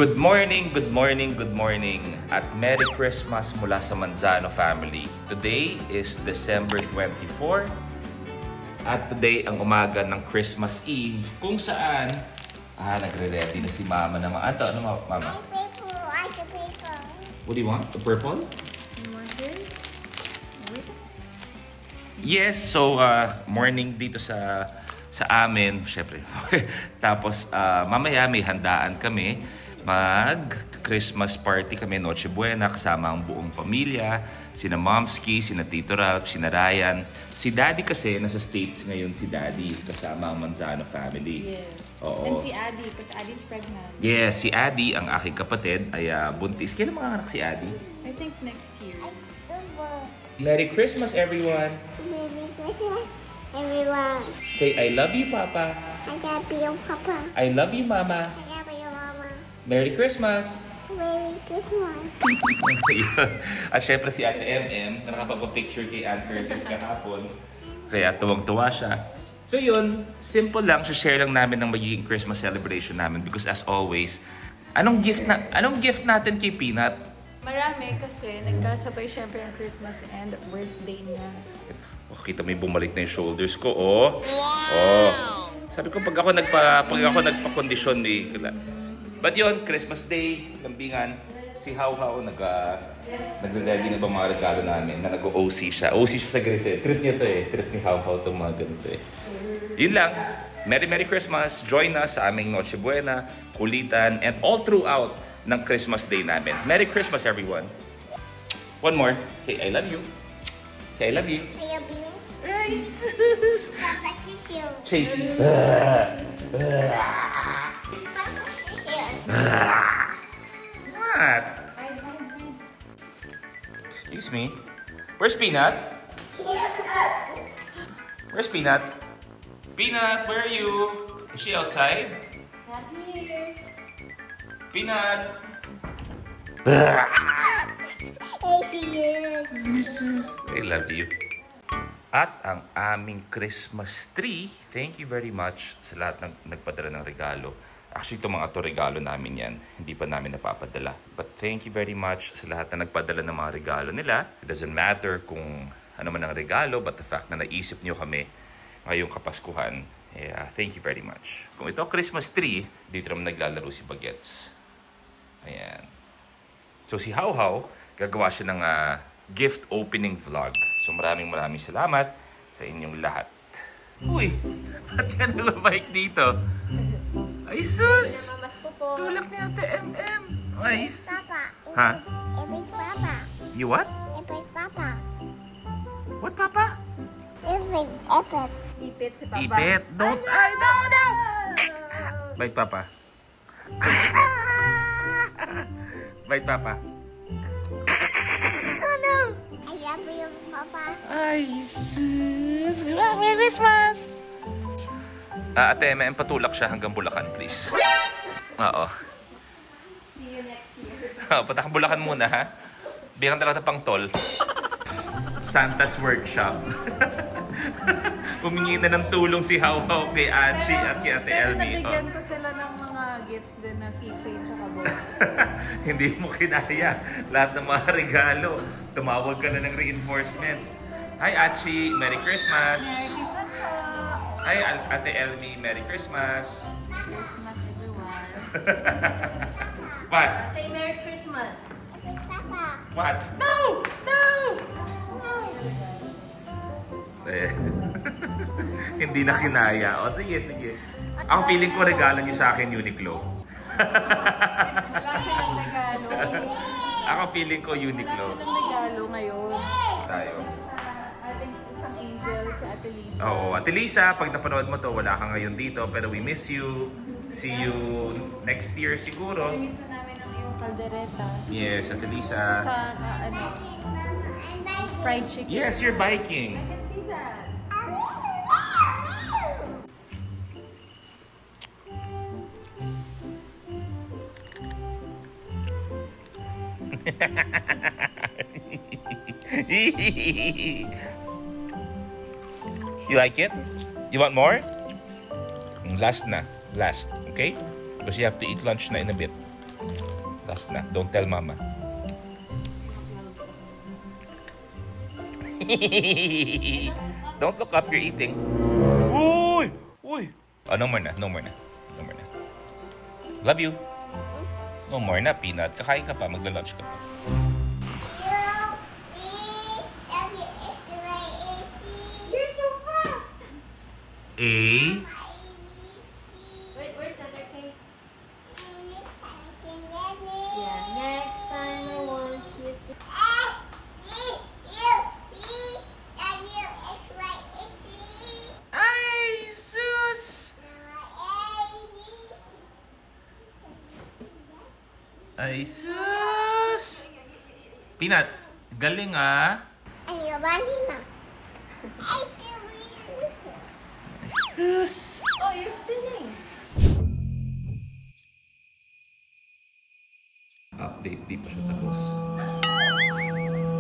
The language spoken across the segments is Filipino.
Good morning, good morning, good morning, at Merry Christmas mula sa Manzano family. Today is December 24 at today ang umaga ng Christmas Eve kung saan nagre-ready na si Mama naman. Ano Mama? Purple. What do you want? The purple? You want this? Yes, so morning dito sa amin, syempre. Tapos mamaya may handaan kami. Mag-Christmas party kami, Noche Buena, kasama ang buong pamilya. Sina Momski, sina Tito Ralph, sina Ryan. Si Daddy kasi, nasa States ngayon si Daddy, kasama ang Manzano family. Yes. Oo. And si Addie, because Addie's pregnant. Yes, si Addie, ang aking kapatid, ay buntis. Kailan manganak si Addie? I think next year. Merry Christmas, everyone! Merry Christmas, everyone. Say, I love you, Papa. I love you, Papa. I love you, Mama. I love you, Mama. Merry Christmas! Merry Christmas. At syempre si Ate MM, na nakapag-picture kay Aunt Curtis kahapon. Kaya tuwang-tuwa siya. So yun, simple lang, share lang namin ng magiging Christmas celebration namin because as always, anong gift natin kay Peanut? Marami kasi nagkasabay syempre ang Christmas and birthday niya. Oh, kita mo yung bumalik na yung shoulders ko, oh. Wow! Oh. Sabi ko, pag ako nagpa-kondisyon But yun, Christmas Day, lambingan, si How nagre-ready na ba mga regalo namin na nag-OC siya. OC siya sa ganito eh. Trip niya to eh. Trip ni How itong mga ganito eh. Yun lang. Merry Christmas. Join us sa aming Noche Buena, kulitan, and all throughout ng Christmas Day namin. Merry Christmas, everyone. One more. Say, I love you. Say, I love you. I love you. Ay, sus. Papa, kiss you. Chase you. What? Excuse me. Where's Peanut? Where's Peanut? Peanut, where are you? Is she outside? Not here. Peanut! I see you. I love you. At ang aming Christmas tree, thank you very much sa lahat ng nagpadala ng regalo. Actually, itong mga regalo namin yan. Hindi pa namin napapadala. But thank you very much sa lahat na nagpadala ng mga regalo nila. It doesn't matter kung ano man ang regalo, but the fact na naisip nyo kami ngayong Kapaskuhan, thank you very much. Kung ito Christmas tree, dito naman naglalaro si Bagets. Ayan. So si How gagawa siya ng gift opening vlog. So maraming salamat sa inyong lahat. Uy! Ba't ka nababike dito? Ay, sus! Tulak ni Ate MM. Ay, Papa. Ha? Ipit Papa. You what? Ipit Papa. What, Papa? Ipit. Ipit si Papa. Ipit. Don't. Ay, no! Bite, Papa. Bite, Papa. Oh no! I love you, Papa. Ay, sus! Merry Christmas! Ate MM, patulak siya hanggang Bulacan, please. Oo. See you next year. Punta kang Bulacan muna, ha? Bigyan talaga pang tol. Santa's Workshop. Humingi na ng tulong si How kay Angie at kay Ate Pero Elmi. nabigyan ko sila ng mga gifts din na keychain tsaka box. Hindi mo kinaya lahat ng mga regalo. Tumawag ka na ng reinforcements. Hi, Achi. Merry Christmas. Merry Christmas po! Hi, Ate Elmi. Merry Christmas. Christmas everyone. What? Say Merry Christmas. Papa. What? No! No! Eh. Hindi na kinaya. O, sige. Ang feeling ko regalo niyo sa akin, Uniqlo. Wala silang regalo. Ako feeling ko, Wala Uniqlo. silang regalo ngayon. Tayo. Ating isang angel, si Ate Lisa. Oo, Ate Lisa, pag napanood mo to, wala ka ngayon dito, pero we miss you. See you next year siguro. Miss na namin ang iyong kaldereta. Yes, Ate Lisa. Sa fried chicken. Yes, you're biking. I can see that. You like it? You want more? Last na. Last. Okay? Because you have to eat lunch na in a bit. Last na. Don't tell mama. Don't look up, you're eating. Uy! Uy! Oh, no more na. No more na. No more na. Love you. No more na, Peanut. Kakain ka pa. Magla-lunch ka pa. You're so fast. A. Wait, where's the other cake? Yeah, next time I want you to. Ay, sus! Ay, sus! Peanut, galing ah. Ay, sus! Oh, you're spinning. Update, di pa siya tapos.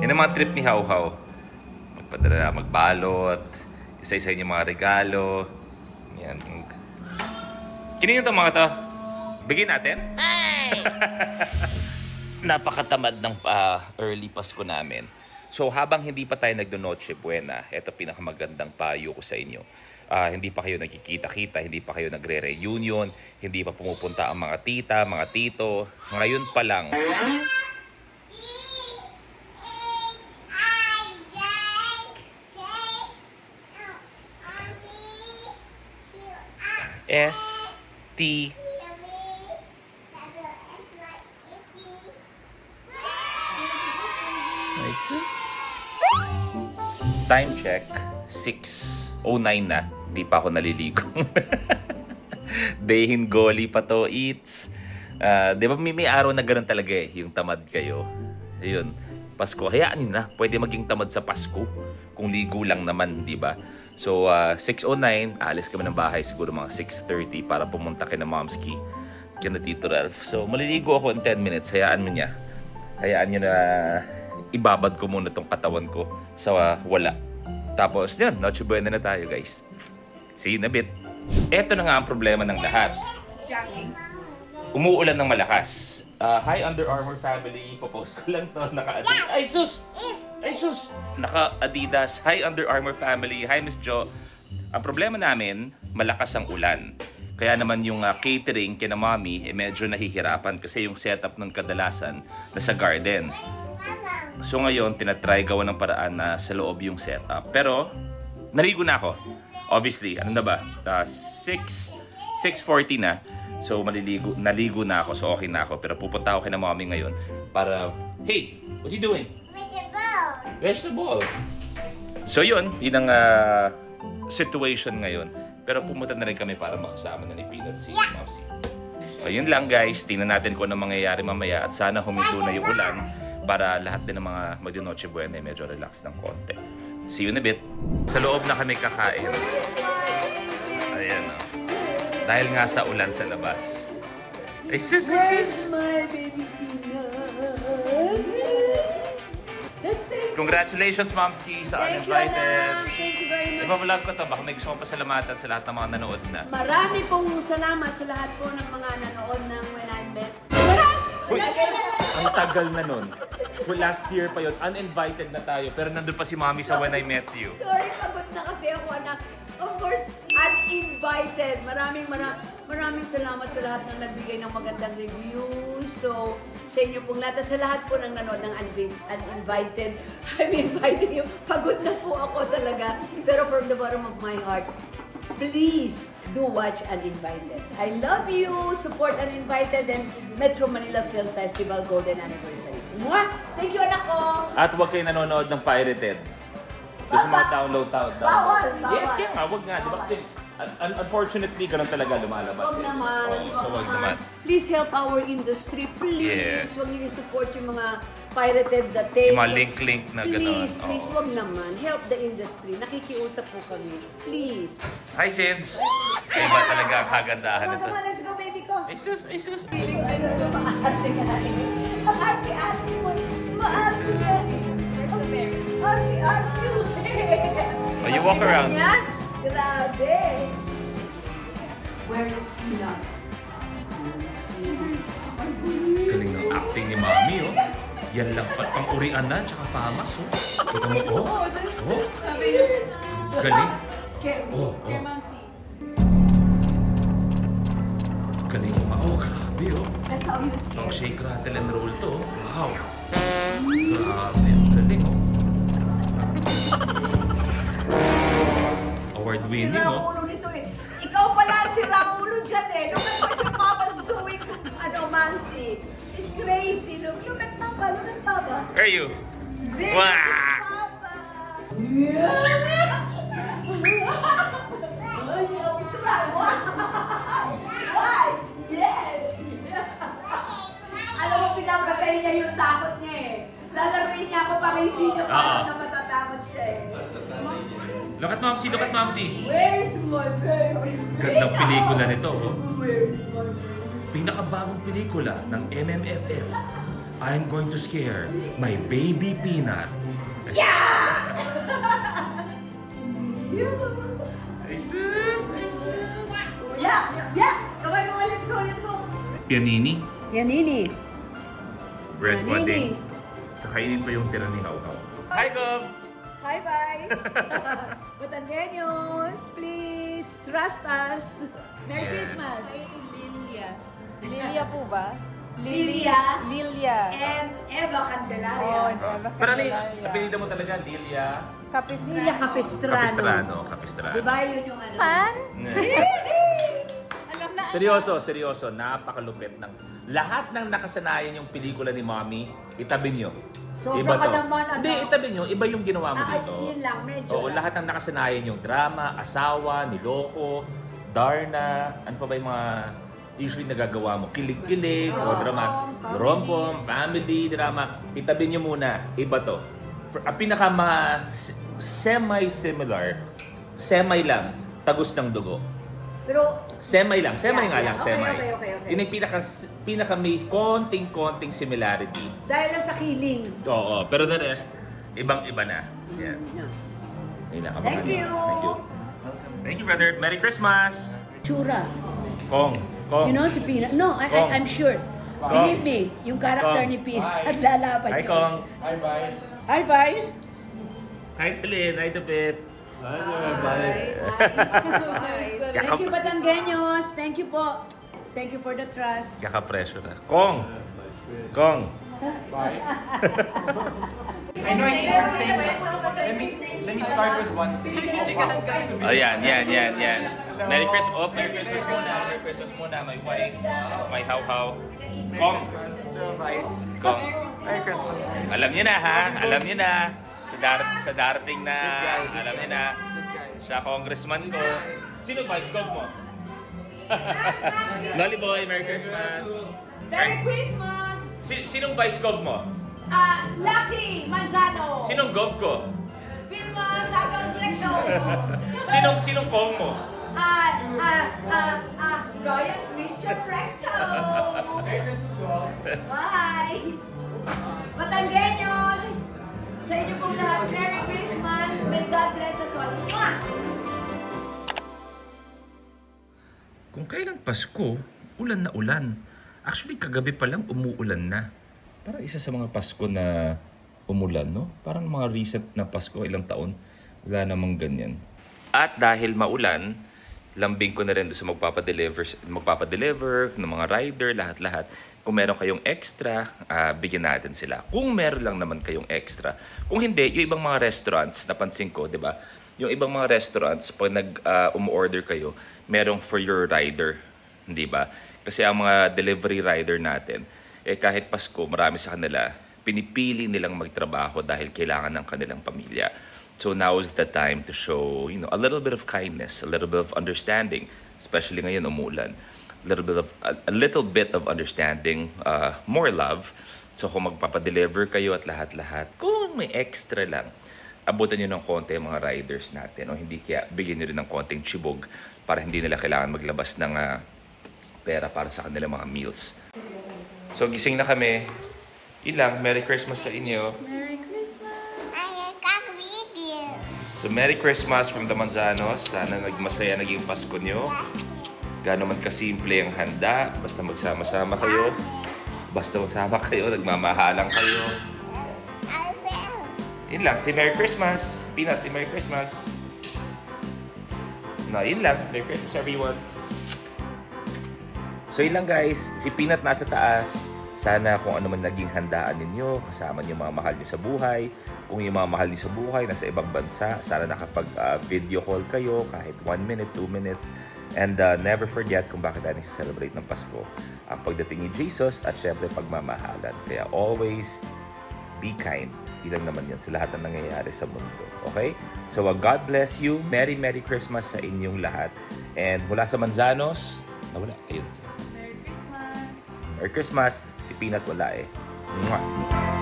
Yan ang mga trip ni How How. Magpadala, magbalot, isa-isa yung mga regalo. Yan. Kinino itong mga to? Bigyan natin? Napakatamad ng early Pasko namin. So habang hindi pa tayo nagdo-Noche Buena, ito pinakamagandang payo ko sa inyo. Hindi pa kayo nagkikita-kita, hindi pa kayo nagre-reunion, hindi pa pumupunta ang mga tita, mga tito. Ngayon pa lang. S-T Time check, 6:09 na. Di pa ako naliligo. Dehin goli pa to, eats. Di ba may araw na ganun talaga eh, yung tamad kayo. Ayun, Pasko. Hayaan nyo na, pwede maging tamad sa Pasko. Kung ligo lang naman, di ba? So, 6:09, alis kami ng bahay siguro mga 6:30 para pumunta kay na Momski, kina Tito Ralph. So, maliligo ako in 10 minutes. Hayaan mo niya. Hayaan niya na ibabad ko muna tong katawan ko sa wala. Tapos, yun, Noche Buena na tayo, guys. See you in a bit. Eto na nga ang problema ng lahat. Umuulan ng malakas. Hi, Under Armour family. Popost ko lang to. Naka-Adidas. Ay, sus! Ay, sus! Naka-Adidas. Hi, Under Armour family. Hi, Miss Jo. Ang problema namin, malakas ang ulan. Kaya naman yung catering kina Mommy, medyo nahihirapan kasi yung setup ng kadalasan nasa garden. So ngayon, tinatry gawa ng paraan na sa loob yung setup. Pero, naligo na ako. Obviously, ano na ba? 6:40 na. So, naligo na ako. So, okay na ako. Pero pupunta ako kina Mommy ngayon para, hey, what you doing? Vegetable. So, yun ang situation ngayon. Pero pumunta na rin kami para makasama na ni Peanut si Mopsy. So, yun lang guys. Tingnan natin kung ano mangyayari mamaya. At sana huminto na yung ulan para lahat din ng mga mag-Noche Buena medyo relax ng konti. See you in a bit. Sa loob na kami kakain. Ayan o. Dahil nga sa ulan sa labas. Ay sis, ay sis! My baby Congratulations, Momski, sa Uninvited. Thank you very much. Iba-vlog ko to. Baka may gusto mong pasalamatan sa lahat ng mga nanood na. Marami pong salamat sa lahat po ng mga nanood ng When I Met. Uy, ang tagal na nun. Last year pa yun. Uninvited na tayo. Pero nandun pa si Mommy sa When I Met You. Sorry, pagod na kasi ako, anak. Of course, uninvited. Maraming salamat sa lahat ng nagbigay ng magandang reviews. So, sa inyo pong lahat, sa lahat po ng nanood ng uninvited, I'm inviting you. Pagod na po ako talaga. Pero from the bottom of my heart, please do watch Uninvited. I love you. Support Uninvited and Metro Manila Film Festival Golden Anniversary. Mwah! Thank you, anak ko! At huwag kayo nanonood ng pirated. Gusto mga download. Bawal. Yes, kaya nga. Huwag nga. Diba kasi, unfortunately, ganun talaga lumalabas. Huwag naman. So, huwag naman. Please help our industry. Please. Yes. Huwag niyo support yung mga pirated na tapes. Yung mga link na gano'n. Please, huwag naman. Help the industry. Nakikiusap po kami. Please. Hi, Sins! Iba talaga ang kagandahan nito. Come on, let's go, baby ko. Ay, sus! Ay, sus! Feeling ko ay maarte nga eh. Ang arte-arte mo. Maarte nga eh. Arte-arte mo eh. Oh, you walk around. Yan. Grabe. Where is Peanut? Where is Peanut? Galing ng acting ni Mami, oh. Yan lang pang-urian na, tsaka famas, oh. Kita mo, oh. Oh. Sabi niya, Galing. Scare me. Oh, kay oh. Ma'am C. Galing mo, oh. Grabe, oh. That's how you Pang scare. shake, rattle, and roll to, oh. Wow. Grabe, ang galing, oh. Award-winning, Sira oh. ulo nito eh. Ikaw pala ang sira ulo dyan eh. Look at what your mama's doing to Mansi. It's crazy. Look at Papa. Look at Papa. Where are you? This Wow. is Papa. Yeah. Ay, I'll try. Why? Yes. Alam mo, pinapatay niya yung takot niya eh. Lalaruin niya ako para hindi niya parang na matatakot siya eh. Look at Mom C, look at Mom C. Where's my baby? Gandang pelikula nito, oh. Where's my baby? Pinakabagong pelikula ng MMFF. I'm going to scare my baby peanut. Yeah! Yeah! Come on, let's go. Pianini, Yanini. bread Pianini. pudding. Kakainin ko yung tira ni Hau Hau. Hi, Gob! Hi, guys. Batangueños, please trust us. Merry Yes. Christmas. Lilia. Lilia po ba? Lilia. Lilia. And Eva Oh, Candelaria. Eva Pero ano yung Candelaria. apelido mo talaga? Lilia? Capistrano. Lilia Capistrano. Capistrano. Diba yun yung ano? Fan? Alam na. Seryoso. Napakalupit ng lahat ng nakasanayan yung pelikula ni Mommy, itabi nyo. Sobra ka naman, ano? Hindi, itabi nyo. Iba yung ginawa mo dito. Yun lang, medyo Oo, lang. lahat ng nakasanayan yung drama, asawa, niloko, Darna, ano pa ba yung mga usually nagagawa mo? Kilig-kilig, o drama, rom-com, family, drama. Itabi nyo muna. Iba to. Ang pinaka semi-similar, semi lang, tagos ng dugo. Pero, Semi lang Yeah, nga yeah. lang, Okay, semi. okay. Yun yung pinaka may konting similarity. dahil lang sa killing. Oo, pero the rest, ibang-iba na. Yeah. Yun lang, abangan Thank nyo. you. Thank you. Thank you, brother. Merry Christmas! Tsura. Kong. You know si Peanut? No, Kong. I'm sure. Believe me, yung character Kong. ni Peanut at lalaban Hi, niya. Kong. Hi, Vice. Hi, Talin. Hi, Tupit. Thank you, Batangueños. Thank you po. Thank you for the trust. Kaka-pressure na. Kong! Kong! I know I need to say let me start with one thing. Oh, yan. Merry Christmas. Oh, Merry Christmas muna. Merry Christmas muna. My wife, my how-how. Kong! Vice. Kong! Merry Christmas. Alam niyo na, ha? Alam niyo na. Sa darating na, alam niyo na. Siya congressman ko. Sino vice gov mo? Lolly Boy, Merry Christmas. Merry Christmas! Sinong vice gov mo? Lucky Manzano. Sinong gov ko? Vilma Sagos Recto. Sinong kong mo? Royal Christian Recto. Merry Christmas to all. Bye! Batangueños! Sa inyo pong lahat, Merry Christmas! May God bless us all. Mwah! Kung kailang Pasko, ulan na ulan. Actually, kagabi pa lang umuulan na. Parang isa sa mga Pasko na umulan, no? Parang mga recent na Pasko, ilang taon, wala namang ganyan. At dahil maulan, lambing ko na rin doon sa magpapadeliver ng mga rider, lahat-lahat. Kung meron kayong extra, bigyan natin sila. Kung meron lang naman kayong extra. Kung hindi, yung ibang mga restaurants, napansin ko, di ba? Yung ibang mga restaurants, pag umu-order kayo, merong for your rider, di ba? Kasi ang mga delivery rider natin, kahit Pasko, marami sa kanila, pinipili nilang magtrabaho dahil kailangan ng kanilang pamilya. So now is the time to show, a little bit of kindness, a little bit of understanding, especially ngayon umuulan. A little bit of understanding, more love. So kung magpapadeliver kayo at lahat-lahat, kung may extra lang, abutan nyo ng konti mga riders natin. O hindi kaya bigyan nyo rin ng konting chibog para hindi nila kailangan maglabas ng pera para sa kanilang mga meals. So gising na kami. Ilang, Merry Christmas sa inyo. Merry Christmas! So Merry Christmas from the Manzanos. Sana nagmasaya naging Pasko nyo. Gano'n man kasimple ang handa, basta magsama-sama kayo. Basta masama kayo, nagmamahalang kayo. Yun lang, si Merry Christmas. Peanut, si Merry Christmas. No, yun lang. Merry Christmas, everyone. So yun lang guys, si Peanut nasa taas. Sana kung ano man naging handaan ninyo, kasama niyo mga mahal niyo sa buhay. Kung yung mga mahal niyo sa buhay, nasa ibang bansa, sana nakapag-video call kayo kahit 1 minute, 2 minutes. And never forget kung bakit tayo nagsa-celebrate ng Pasko. Ang pagdating ni Jesus at syempre pagmamahalan. Kaya always be kind. Ilang naman yan sa lahat ng nangyayari sa mundo. Okay? So God bless you. Merry Christmas sa inyong lahat. And mula sa Manzanos, wala. Ayun. Merry Christmas! Merry Christmas. Si Peanut wala eh. Mwah.